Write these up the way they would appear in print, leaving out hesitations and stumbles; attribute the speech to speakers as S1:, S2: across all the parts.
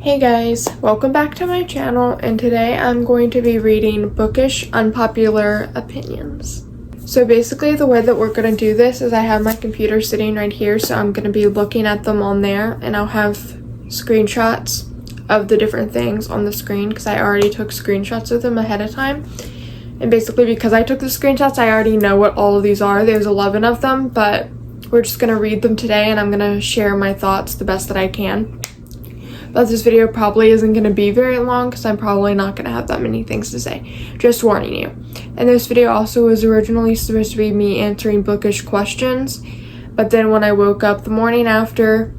S1: Hey guys, welcome back to my channel, and today I'm going to be reading Bookish, Unpopular Opinions. So basically the way that we're going to do this is I have my computer sitting right here, so I'm going to be looking at them on there, and I'll have screenshots of the different things on the screen because I already took screenshots of them ahead of time. And basically because I took the screenshots, I already know what all of these are. There's 11 of them, but we're just going to read them today, and I'm going to share my thoughts the best that I can. But this video probably isn't going to be very long because I'm probably not going to have that many things to say. Just warning you. And this video also was originally supposed to be me answering bookish questions. But then when I woke up the morning after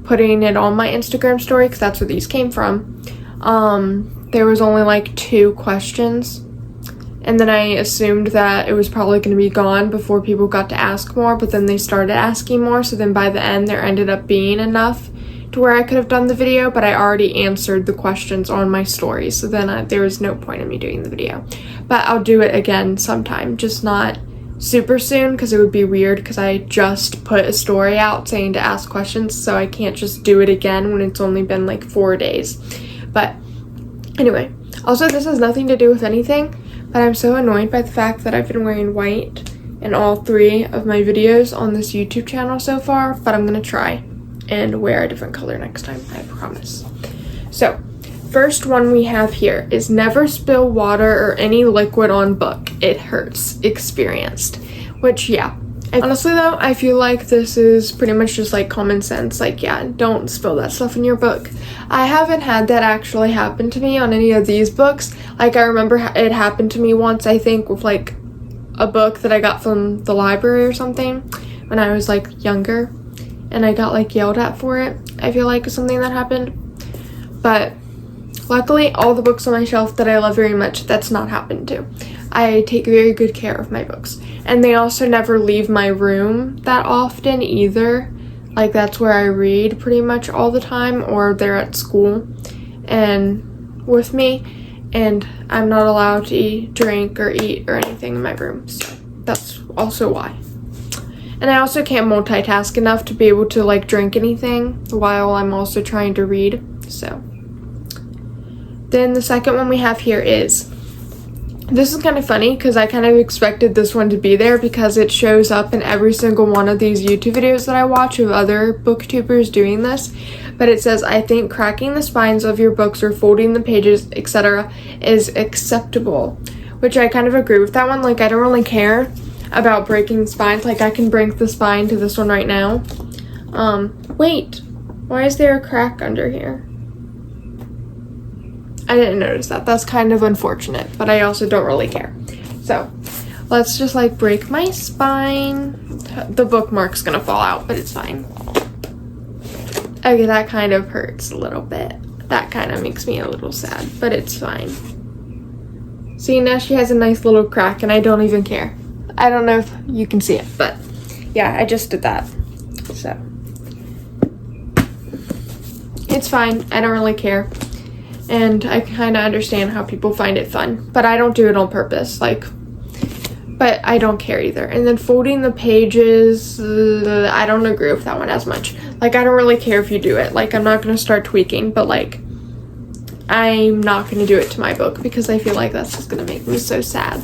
S1: putting it on my Instagram story, because that's where these came from, there was only like 2 questions. And then I assumed that it was probably going to be gone before people got to ask more. But then they started asking more. So then by the end, there ended up being enough to where I could have done the video, but I already answered the questions on my story, so then there was no point in me doing the video. But I'll do it again sometime, just not super soon, because it would be weird, because I just put a story out saying to ask questions, so I can't just do it again when it's only been like 4 days. But anyway, also this has nothing to do with anything, but I'm so annoyed by the fact that I've been wearing white in all 3 of my videos on this YouTube channel so far, but I'm gonna try and wear a different color next time, I promise. So, first one we have here is never spill water or any liquid on book. It hurts. Experienced. Which, yeah. And honestly though, I feel like this is pretty much just like common sense. Like, yeah, don't spill that stuff in your book. I haven't had that actually happen to me on any of these books. Like, I remember it happened to me once, I think, with like a book that I got from the library or something when I was like younger. And I got like yelled at for it. I feel like it's something that happened. But luckily, all the books on my shelf that I love very much, that's not happened to. I take very good care of my books. And they also never leave my room that often either. Like, that's where I read pretty much all the time, or they're at school and with me. And I'm not allowed to drink or eat or anything in my room. So that's also why. And I also can't multitask enough to be able to like drink anything while I'm also trying to read. So then the second one we have here is, this is kind of funny because I kind of expected this one to be there because it shows up in every single one of these YouTube videos that I watch of other booktubers doing this. But it says, I think cracking the spines of your books or folding the pages, etc. is acceptable. Which I kind of agree with that one. Like, I don't really care about breaking spines. Like, I can break the spine to this one right now. Wait, why is there a crack under here? I didn't notice that. That's kind of unfortunate, but I also don't really care. So let's just like break my spine. The bookmark's gonna fall out, but it's fine. Okay, that kind of hurts a little bit. That kind of makes me a little sad, but it's fine. See, now she has a nice little crack and I don't even care. I don't know if you can see it, but yeah, I just did that. So it's fine. I don't really care. And I kind of understand how people find it fun, but I don't do it on purpose. Like, but I don't care either. And then folding the pages, I don't agree with that one as much. Like, I don't really care if you do it. Like, I'm not going to start tweaking, but like, I'm not going to do it to my book because I feel like that's just going to make me so sad.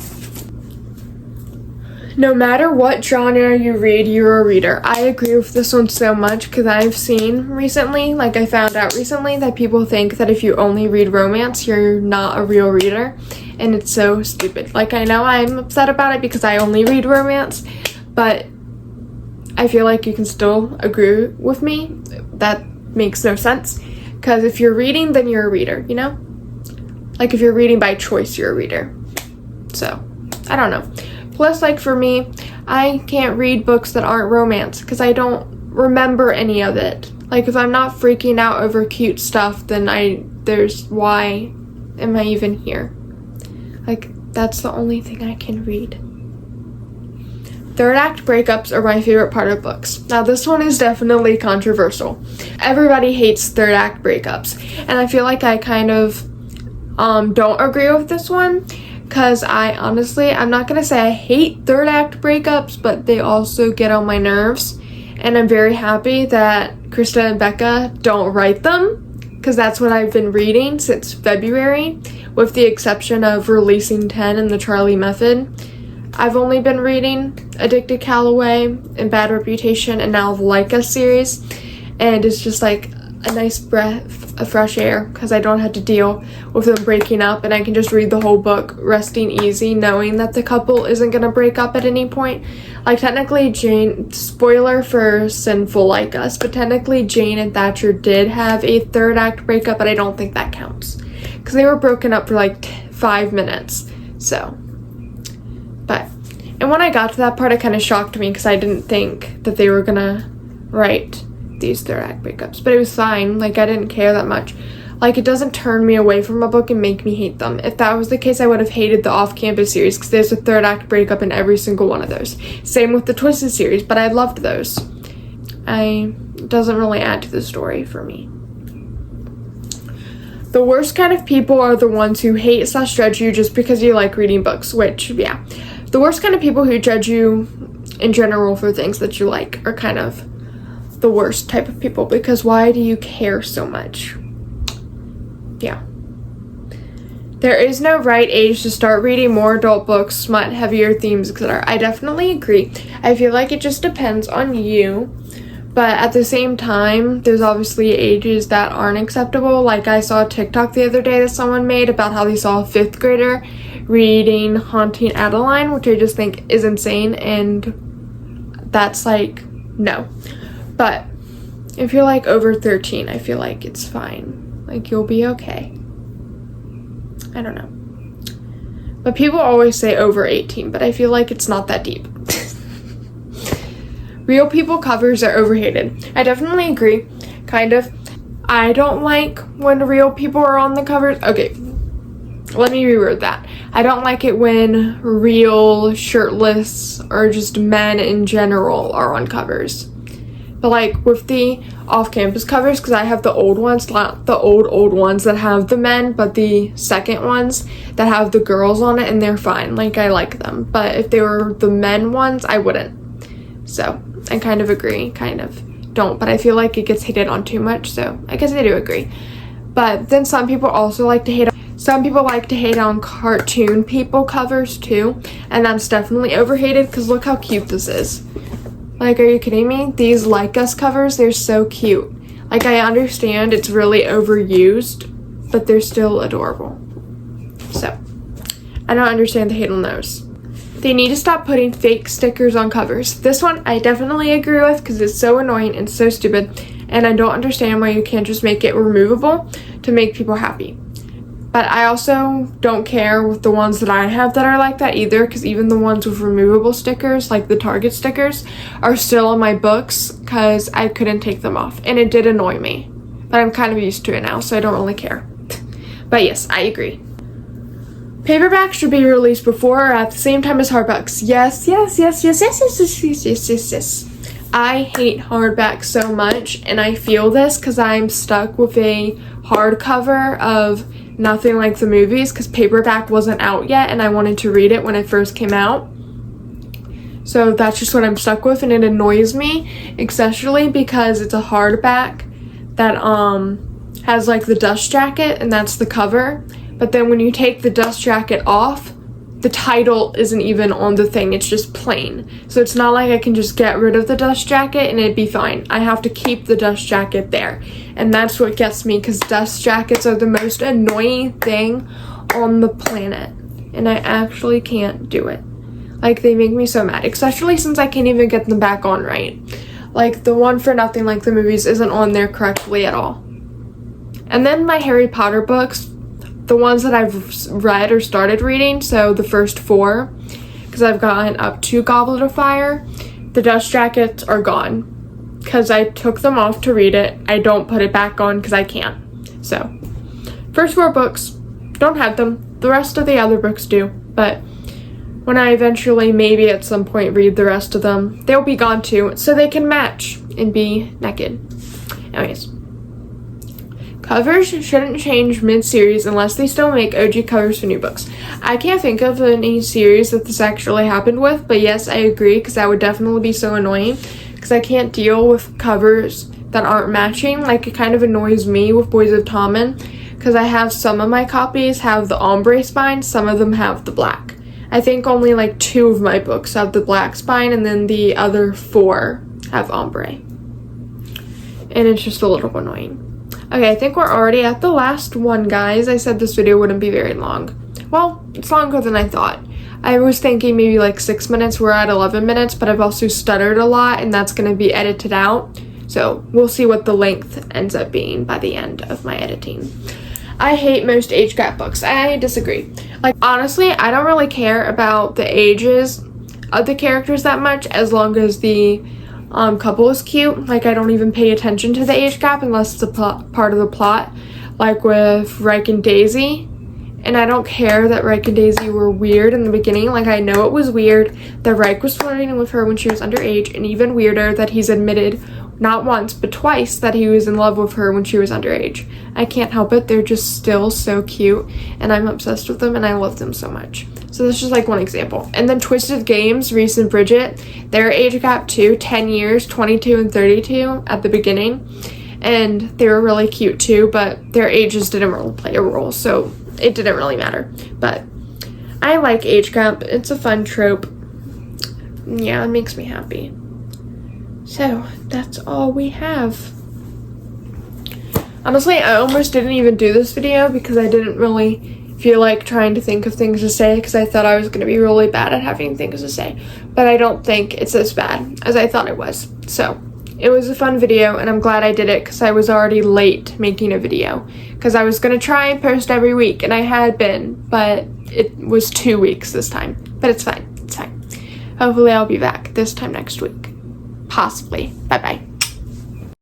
S1: No matter what genre you read, you're a reader. I agree with this one so much because I've seen recently, like I found out recently, that people think that if you only read romance, you're not a real reader. And it's so stupid. Like, I know I'm upset about it because I only read romance, but I feel like you can still agree with me. That makes no sense. Because if you're reading, then you're a reader, you know? Like, if you're reading by choice, you're a reader. So, I don't know. Plus, like, for me, I can't read books that aren't romance because I don't remember any of it. Like, if I'm not freaking out over cute stuff, then why am I even here? Like, that's the only thing I can read. Third act breakups are my favorite part of books. Now, this one is definitely controversial. Everybody hates third act breakups, and I feel like I kind of don't agree with this one. Because I'm not going to say I hate third act breakups, but they also get on my nerves. And I'm very happy that Krista and Becca don't write them. because that's what I've been reading since February, with the exception of Releasing 10 and the Charlie Method. I've only been reading Addicted Calloway and Bad Reputation and now the Like Us series, and it's just like a nice breath of fresh air because I don't have to deal with them breaking up, and I can just read the whole book resting easy knowing that the couple isn't going to break up at any point. Like, technically Jane, spoiler for Sinful Like Us, but technically Jane and Thatcher did have a third act breakup, but I don't think that counts because they were broken up for like 5 minutes. So, but, and when I got to that part, it kind of shocked me because I didn't think that they were gonna write these third act breakups, but it was fine. Like, I didn't care that much. Like, it doesn't turn me away from a book and make me hate them. If that was the case, I would have hated the Off-Campus series because there's a third act breakup in every single one of those. Same with the Twisted series, but I loved those. It doesn't really add to the story for me. The worst kind of people are the ones who hate / judge you just because you like reading books, which, yeah. The worst kind of people who judge you in general for things that you like are kind of the worst type of people, because why do you care so much? Yeah. There is no right age to start reading more adult books, smut, heavier themes, etc. I definitely agree. I feel like it just depends on you, but at the same time, there's obviously ages that aren't acceptable. Like, I saw a TikTok the other day that someone made about how they saw a 5th grader reading Haunting Adeline, which I just think is insane, and that's like, no. But if you're like over 13, I feel like it's fine. Like, you'll be okay. I don't know. But people always say over 18, but I feel like it's not that deep. Real people covers are overhated. I definitely agree. Kind of. I don't like when real people are on the covers. Okay, let me reword that. I don't like it when real, shirtless, or just men in general are on covers. But like with the off-campus covers, because I have the old ones, not the old ones that have the men, but the second ones that have the girls on it, and they're fine. Like, I like them. But if they were the men ones, I wouldn't. So, I kind of agree, kind of don't. But I feel like it gets hated on too much, so I guess I do agree. But then some people also like to hate on, some people like to hate on cartoon people covers too, and that's definitely overhated, because look how cute this is. Like, are you kidding me? These Like Us covers, they're so cute. Like, I understand it's really overused, but they're still adorable. So, I don't understand the hate on those. They need to stop putting fake stickers on covers. This one, I definitely agree with because it's so annoying and so stupid, and I don't understand why you can't just make it removable to make people happy. But I also don't care with the ones that I have that are like that either, because even the ones with removable stickers, like the Target stickers, are still on my books because I couldn't take them off, and it did annoy me. But I'm kind of used to it now, so I don't really care. But yes, I agree. Paperbacks should be released before or at the same time as hardbacks. Yes. I hate hardbacks so much, and I feel this because I'm stuck with a hardcover of Nothing Like the Movies because paperback wasn't out yet, and I wanted to read it when it first came out. So that's just what I'm stuck with, and it annoys me, especially because it's a hardback that has like the dust jacket, and that's the cover. But then when you take the dust jacket off, the title isn't even on the thing, it's just plain. So it's not like I can just get rid of the dust jacket and it'd be fine. I have to keep the dust jacket there. And that's what gets me, because dust jackets are the most annoying thing on the planet. And I actually can't do it. Like, they make me so mad, especially since I can't even get them back on right. Like, the one for Nothing Like the Movies isn't on there correctly at all. And then my Harry Potter books, the ones that I've read or started reading, so the first 4, because I've gotten up to Goblet of Fire, the dust jackets are gone because I took them off to read it. I don't put it back on because I can't. So, first 4 books, don't have them. The rest of the other books do, but when I eventually, maybe at some point, read the rest of them, they'll be gone too, so they can match and be naked. Anyways. Covers shouldn't change mid-series unless they still make OG covers for new books. I can't think of any series that this actually happened with, but yes, I agree, because that would definitely be so annoying, because I can't deal with covers that aren't matching. Like, it kind of annoys me with Boys of Tommen because I have some of my copies have the ombre spine, some of them have the black. I think only like 2 of my books have the black spine, and then the other 4 have ombre. And it's just a little annoying. Okay, I think we're already at the last one, guys. I said this video wouldn't be very long. Well, it's longer than I thought. I was thinking maybe like 6 minutes. We're at 11 minutes, but I've also stuttered a lot, and that's going to be edited out. So we'll see what the length ends up being by the end of my editing. I hate most age gap books. I disagree. Like, honestly, I don't really care about the ages of the characters that much as long as the couple is cute. Like, I don't even pay attention to the age gap unless it's a part of the plot, like with Reich and Daisy. And I don't care that Reich and Daisy were weird in the beginning. Like, I know it was weird that Reich was flirting with her when she was underage, and even weirder that he's admitted not once but twice that he was in love with her when she was underage. I can't help it. They're just still so cute, and I'm obsessed with them, and I love them so much. So this is just like one example. And then Twisted Games, Reese and Bridget, their age gap too, 10 years, 22 and 32 at the beginning. And they were really cute too, but their ages didn't really play a role, so it didn't really matter. But I like age gap. It's a fun trope. Yeah, it makes me happy. So that's all we have. Honestly, I almost didn't even do this video because I didn't really feel like trying to think of things to say because I thought I was going to be really bad at having things to say. But I don't think it's as bad as I thought it was. So it was a fun video, and I'm glad I did it because I was already late making a video. Because I was going to try and post every week, and I had been, but it was 2 weeks this time. But it's fine. It's fine. Hopefully I'll be back this time next week. Possibly. Bye-bye.